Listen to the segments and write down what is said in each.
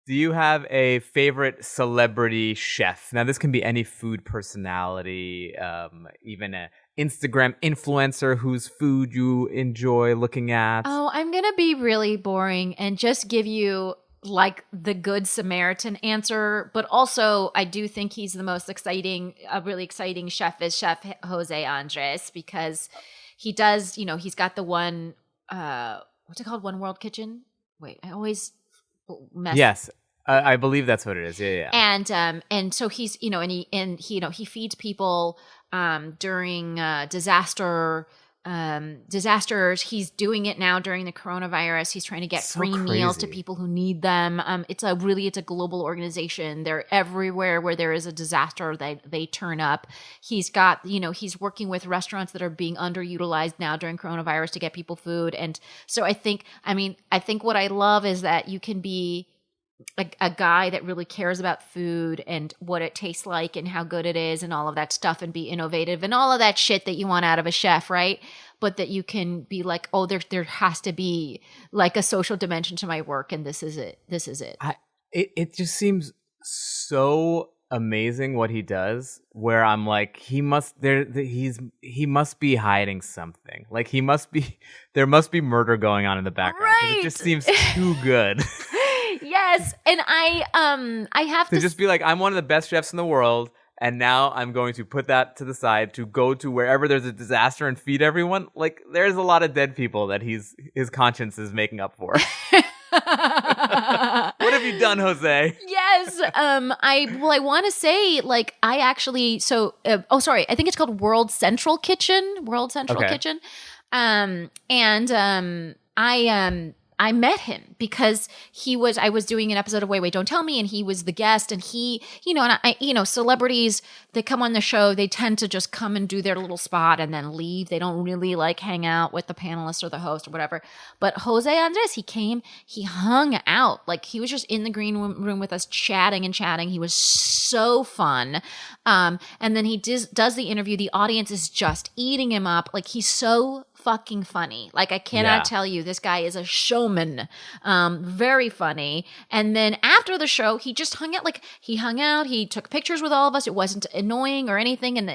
Do you have a favorite celebrity chef? Now, this can be any food personality, even an Instagram influencer whose food you enjoy looking at. Oh, I'm going to be really boring and just give you like the good Samaritan answer. But also, I do think he's the most exciting, a really exciting chef is Chef Jose Andres, because he does, he's got the one, what's it called? One World Kitchen? Wait, I always mess. Yes, I believe that's what it is. Yeah. And so he's, he feeds people during disasters. He's doing it now during the coronavirus. He's trying to get free meals to people who need them. It's a global organization. They're everywhere where there is a disaster, they turn up. He's got, he's working with restaurants that are being underutilized now during coronavirus to get people food. And so I think what I love is that you can be a guy that really cares about food and what it tastes like and how good it is and all of that stuff, and be innovative and all of that shit that you want out of a chef, right? But that you can be like, oh, there has to be like a social dimension to my work, and this is it. It just seems so amazing what he does, where I'm like, he must be hiding something. Like there must be murder going on in the background. Right. It just seems too good. Yes, and I have to just be like, I'm one of the best chefs in the world, and now I'm going to put that to the side to go to wherever there's a disaster and feed everyone. Like, there's a lot of dead people that his conscience is making up for. What have you done, Jose? Yes. I want to say, like, I actually, I think it's called World Central Kitchen. I met him because I was doing an episode of Wait, Don't Tell Me, and he was the guest, and he, celebrities, they come on the show, they tend to just come and do their little spot and then leave. They don't really like hang out with the panelists or the host or whatever. But Jose Andres, he came, he hung out, like he was just in the green room with us chatting. He was so fun. And then he does the interview. The audience is just eating him up. Like, he's so fucking funny. Like, I cannot tell you, this guy is a showman. Very funny. And then after the show, he just hung out. He took pictures with all of us. It wasn't annoying or anything. And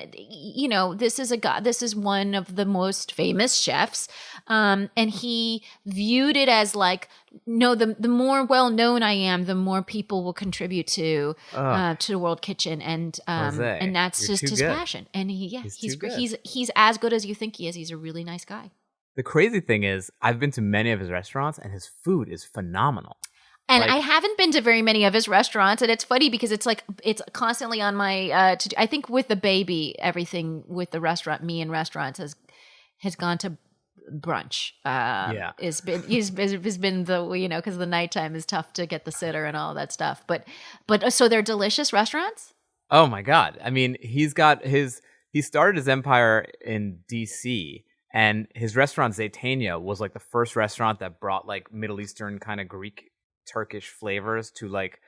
this is one of the most famous chefs. And he viewed it as like, no, the more well-known I am, the more people will contribute to the World Kitchen. And that's just his passion. And he's as good as you think he is. He's a really nice guy. The crazy thing is, I've been to many of his restaurants, and his food is phenomenal. And I haven't been to very many of his restaurants, and it's funny because it's like it's constantly on my. I think with the baby, everything with the restaurant, me and restaurants has gone to brunch. He's been the because the nighttime is tough to get the sitter and all that stuff. But so they're delicious restaurants. Oh my God! I mean, he started his empire in DC. And his restaurant, Zaytanya, was like the first restaurant that brought like Middle Eastern kind of Greek, Turkish flavors to like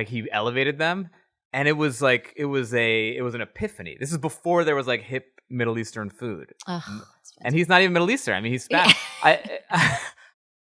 he elevated them. And it was an epiphany. This is before there was like hip Middle Eastern food. And he's not even Middle Eastern. I mean, he's Spanish.